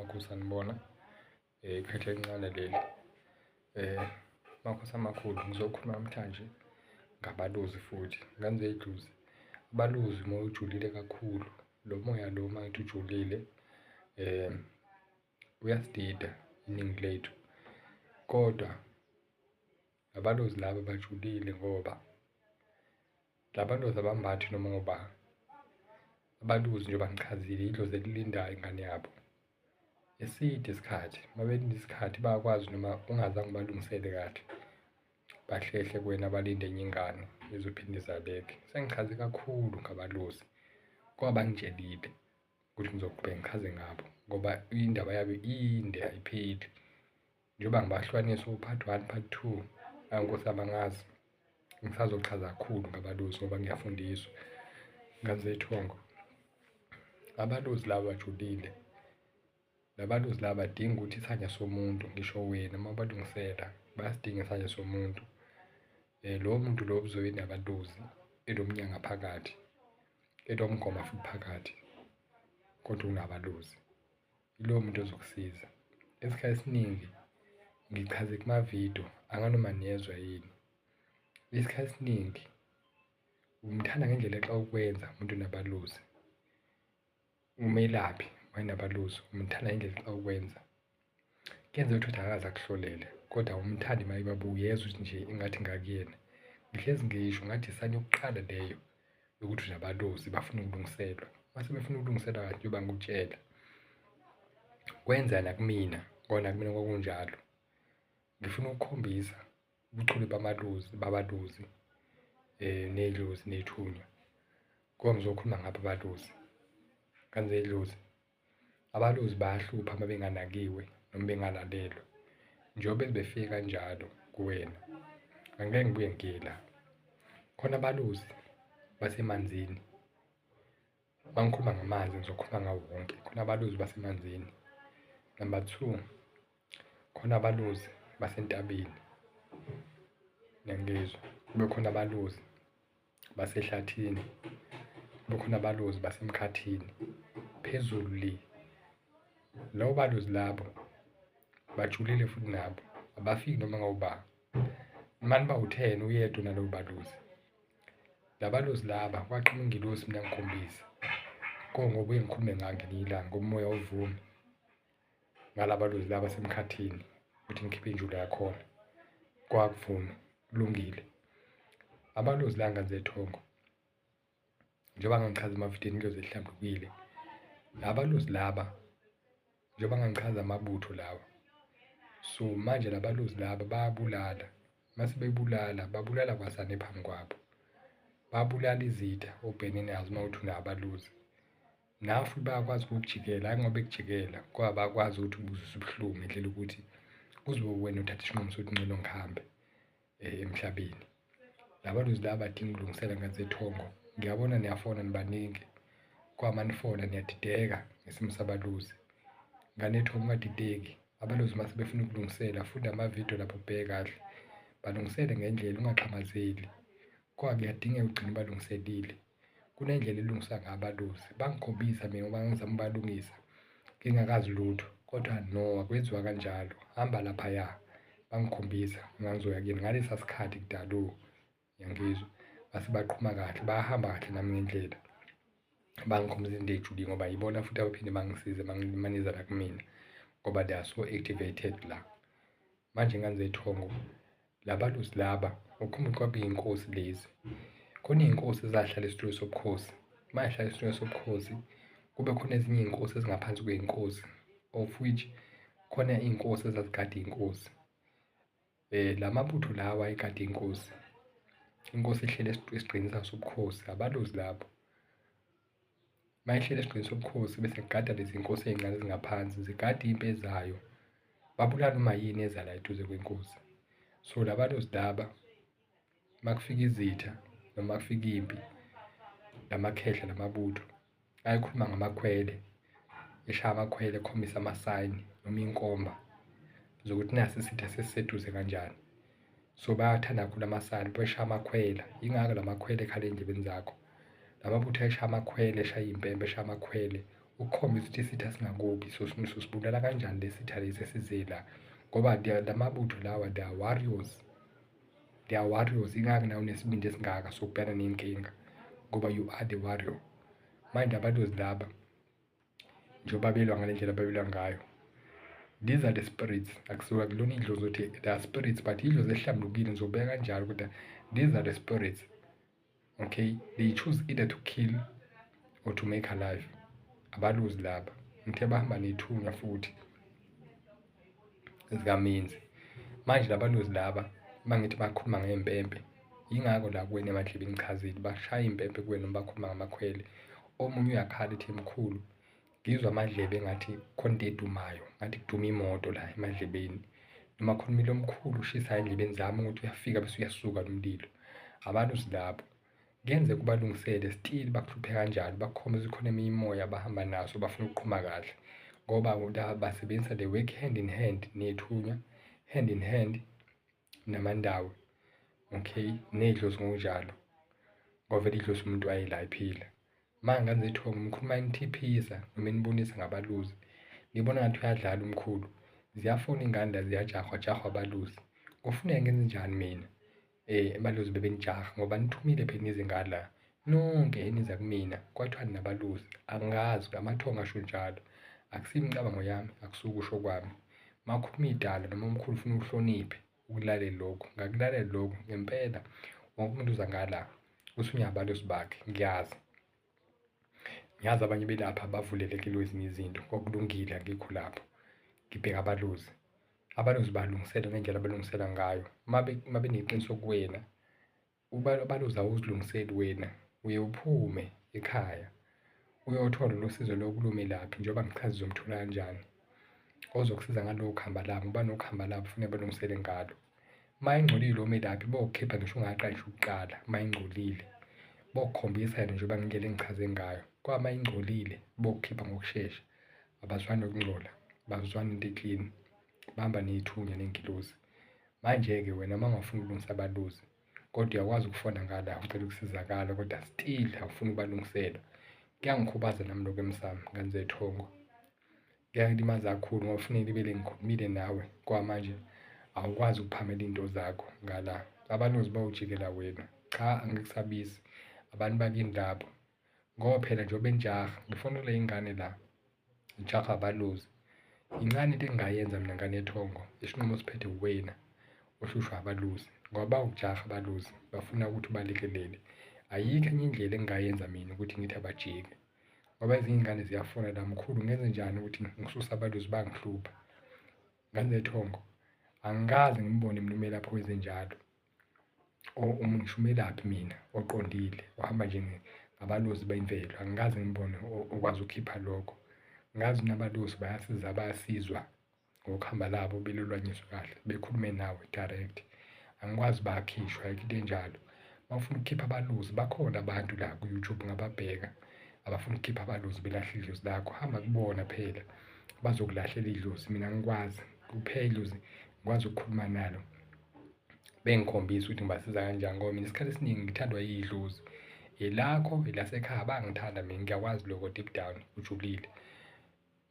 Makhosi sanibona, ikhehle elincane leli. Makhosi amakhulu, ngizokhuluma namhlanje ngabaluzi futhi ngenze idlozi. Abaluzi uma ujulile kakhulu, lo moya lo mangithi ujulile uyasidida iningi lethu, kodwa abaluzi laba bajulile ngoba labaluzi abambathi noma ngoba abaluzi njengoba ngichazile idlozi elilindayo ingane yabo eside isikhathi. Uma belinde isikhathi bayakwazi noma ungazange ubalungisele kahle, bahlehle kuwena balinde enye ingane ezophinde izaleke. Sengichaze kakhulu ngabaluzi ngoba bangitshelile ukuthi ngizoqhubeka ngichaze ngabo ngoba indaba yabo inde ayipheli. Njengoba ngibahlukanisa u-part 1, part 2, Nkosi abangazi, ngisazochaza kakhulu ngabaluzi ngoba ngiyafundiswa ngenze ithongo. Abaluzi laba bajulile, labaluzi laba badinga ukuthi isandla somuntu, ngisho wena uma ubalungisela bayasidinga isandla somuntu. Lowo muntu lo uzobe nabaluzi enomnyanga phakathi, enomgoma futhi phakathi, kodwa unabaluzi, yilowo muntu ozokusiza. Isikhathi esiningi ngichaze kumavidiyo, anganoma niyezwa yini. Isikhathi esiningi umthanda ngendlela xa ukwenza umuntu onabaluzi, umelaphi wayenabaluzi umthanda ngendlela xa ukwenza. Kuyenzeka ukuthi akaze akuhlolele, kodwa umthandi mayibabe uyezwa ukuthi nje engathi ngakuyena. Ngihlezi ngisho ngathi isani yokuqala leyo yokuthi unabaluzi bafuna ukulungiselwa. Mase befuna ukulungiselwa kahle njengoba ngikutshela, kwenza nakumina ngoba nakumina kwakunjalo. Ngifuna ukukhombisa ubuchule babaluzi nedlozi nethunywa. Ngoba ngizokhuluma ngabo abaluzi, ngenze idlozi. Abaluzi bayahlupha uma benganakiwe noma bengalalelwa. Njengoba befike kanjalo kuwena, angeke ngibuye ngiye la. Khona abaluzi basemanzini, uma ngikhuluma ngamanzi ngizokhuluma ngawo wonke. Khona abaluzi basemanzini. Number 2, khona abaluzi basentabeni, niyangizwa? Kube khona abaluzi basehlathini, kube khona abaluzi basemkhathini, phezulu le. Labo baluzi labo bajulile futhi nabo abafiki noma ngawuba. Manje bawu-10 uyedwa nalowo baluzi. Labaluzi laba kwaqhamuka ingelosi mina ngikhombisa, ngobuye ngikhulume ngalo ngelinye ilanga, umoya uvume ngalabaluzi laba basemkhathini ukuthi ngikhiphe injula yakhona, kwakuvume, kulungile. Abaluzi la ngenze ithongo, njengoba ngangichaza emavidiyweni idlozi elihlambulukile. Labaluzi laba, njengoba ngangichaza amabutho lawa, so manje labaluzi laba bayabulala. Mase bebulala, babulala kwasani phambi kwabo, babulala izitha obhekene nazo uma uthi unabaluzi. Nawe futhi bayakwazi ukukujikela, hhayi ngoba bekujikela ngoba bayakwazi ukuthi ubuzwe ubuhlungu ngendlela ukuthi kuzobe wena uthatha isinqumo sokuthi ngcono ngihambe emhlabeni. Labaluzi laba badinga ukulungisela ngenze ithongo. Ngiyabona niyafona nibaningi, kwa manifona niyadideka ngesimo sabaluzi. Nganethongo ungadideki, abaluzi mase befuna ukulungisela futhi amavidiyo lapho ubheke kahle, balungisele ngendlela ungaxhamazeli. Ngoba kuyadingeka ugcine balungiselile. Kunendlela elungiswa ngabaluzi. Bangikhombisa mina ngoba ngizama ubalungisa ngingakazi lutho, kodwa no, akwenziwa kanjalo. Hamba laphaya, bangikhombisa ngangizoya kuyena ngalesa sikhathi kudalo, yangizwa? Base baqhuma kahle, bayahamba kahle nami ngendlela. Bangikhombisa izinto ey'julile ngoba yibona futhi abaphinde bangisize maniza la kumina ngoba they are so activated la. Manje ngenze ithongo, labaluzi laba ukukhumbula kwaba iy'nkosi lezi. Khona iy'nkosi ezahlala esitulweni sobukhosi, uma y'hlala esitulweni sobukhosi kube khona ezinye iy'nkosi ezingaphansi kwey'nkosi, of which khona iy'nkosi ezazigada iy'nkosi. La mabutho lawa ayegada iy'nkosi, inkosi ehleli esigqeni sayo sobukhosi, abaluzi labo. Uma ehleli esigqeni sobukhosi bese kugada lezi nkosi ey'ncane ezingaphansi, zigada impi ezayo, babulala noma yini eza la eduze kwenkosi. So labaluzi laba uma kufika izitha noma kufika impi, lamakhehla lamabutho ayekhuluma ngamakhwele, eshaya amakhwele ekhombisa amasayini noma inkomba zokuthi nasi isitha sesiseduze kanjani. So bayawathanda kakhulu amasayini, beshaya amakhwela. Yingakho la makhwele ekhala ey'ndlebeni zakho. La mabutho ayeshaya amakhwele, eshaya iy'mpempe, eshaya amakhwele ukukhombisa ukuthi isitha singakubi, sosibulala kanjani lesitha lesi esize la, ngoba lamabutho lawa they are warriors. Ingaki nawe unesibindi esingaka sokubhekana ney'nkinga, ngoba you are the warrior. Manje abalozi laba njengoba belwa ngale ndlela babelwa ngayo, these are the spirits. Akusuka kulona idlozi ukuthi they are spirits, but idlozi ehlambulukile ngizobeka kanjalo kodwa these are the spirits. Okay, they choose either to kill or to make alive. Abalozi laba ngithe bahamba nethunya futhi zikamenzi. Manje labalozi laba bangithi bakhuluma ngempempe, yingako la kuwena emadlebeni ngichazile bashaya impempe kuwena bakhuluma ngamakhwele. Omunye uyakhala ethi mkhulu, ngizwa amadlebe engathi khona into edumayo, ngathi kuduma imoto la emadlebeni. Noma khulumile omkhulu ushisayo endlebeni zami ukuthi uyafika bese uyasuka lo mlilo. Abalozi labo kuyenzeka ubalungisele still bakuhluphe kanjalo, bakukhombisa khona eminye imoya abahamba naso bafuna ukuqhuma kahle, ngoba basebenzisa the work hand in hand nethunya, hand in hand namandawo. Okay, nedlozi ngokunjalo, ngoba vele idlozi umuntu wayela ephila. Manje nganze ithongo ngikhuluma nithiphisa noma nibonisa ngabalozi, ngibona ngathi uyadlala umkhulu. Ziyafuna iy'ngane la ziyajahwa abalozi. Kufuneka ngenze njani mina? Abalozi bebenijaha ngoba nithumile phela nize ngala nonke niza kumina, kwathiwa ninabalozi. Angazi amathongo asho njalo, akusiyo imicabango yami, akusuke usho kwami. Makhuluma idala noma omkhulu ufuna ukuhloniphe, ukulalela lokhu, ngakulalela lokhu ngempela. Wonke umuntu uza ngala usunyabalozi bakhe, ngiyazi abanye belapha bavulelekile ezinye izinto, kokulungile angikho lapho. Ngibheka abalozi balungisela ngendlela abalungisela ngayo. Mabe neqiniso kuwena, abalozi awuzilungiseli wena, uye uphume ekhaya uyothola lo sizo lokulomelaphi njengoba ngichaza uzomthola kanjani, ozokusiza ngalokho kuhamba labo, ngoba nokuhamba labo kufuneka balungisele ngalo. Mayingcolile omelaphi bokukhipha ngisho ungaqali ngisho ukuqala, mayingcolile bokukhombisa yena njengoba ngendlela engichaze ngayo, kwa mayingcolile bokukhipha ngokushesha. Abazwani nokungcola, bazwana into eklini, bahamba nethunya nengilozi. Manje-ke wena uma ungafuni ukulungisa abalozi kodwa uyakwazi ukufona ngala ucela ukusizakala, kodwa still awufuni ukubalungisela, kuyangikhubaza nami lokho emsamo nganze ithongo. Kuyalimaza kakhulu ngoba kufanele bele ngikhulumile nawe, kwamanje awukwazi ukuphamela into zakho ngala. Abalozi bawujikela wena, cha angikusabisi abantu bakini labo, ngoba phela njengoba enijaha ngifonela ingane la ijaha abalozi. Incane into engingayenza mina ngane ethongo, isinqumo siphethe wena oshushwa abalozi, ngoba bawukujaha abalozi bafuna ukuthi ubalekelele. Ayikho enye indlela engingayenza mina ukuthi ngithi abajike, ngoba ezinye iy'ngane ziyafuna la mkhulu ngenze njani ukuthi ngisuse abalozi bangihlupha. Nganze ethongo angikaze ngimbone mina umelaphi wenze njalo, ngisho umelaphi mina oqondile ohamba nje ngabalozi bemvelo, angikaze ngimbone okwazi ukukhipha lokho. Ngazi nabalozi bayasizwa ngokuhamba labo belulwanyiswe kahle, bekhulume nawe direct. Angikwazi bayakhishwa ayikho into enjalo. Uma ufuna ukukhipha abalozi bakhona abantu la ku-YouTube ngababheka abafuna ukukhipha abalozi belahle idlozi lakho, hamba kubona phela bazokulahlela idlozi. Mina ngikwazi kuphela idlozi, ngikwazi ukukhuluma nalo bengikhombisa ukuthi ngibasiza kanjani, ngoba mina isikhathi esiningi ngithandwa yidlozi. Elakho elasekhaya bangithanda mina, ngiyakwazi lokho deep down ujulile.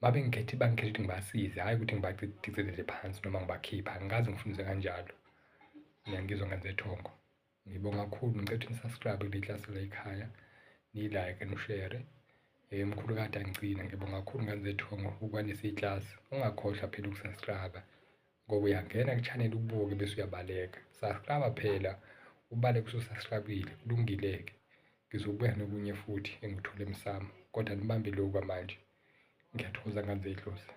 Bangikhethe ukuthi ngibasize, hhayi ukuthi ngibadicizelele phansi noma ngibakhipha, angikaze ngifundise kanjalo. Ngiyangizwa nganze ethongo. Ngibonga kakhulu, ngicela ukuthi ni-subscribe kule klasi la ekhaya, ni-like nishere. Mkhulu kade angigcina, ngibonga kakhulu nganze ethongo ukwanisa iklasi. Ungakhohlwa phela uku-subscribe, ngoba uyangena ku-channel ubuke bese uyabaleka. Subscribe phela, ubaleke usu-subscribe-ile, kulungile-ke. Ngizobuya nokunye futhi engikuthole emsamo, kodwa nibambe lokhu kwamanje. Ngiyathokoza nganze idlozi.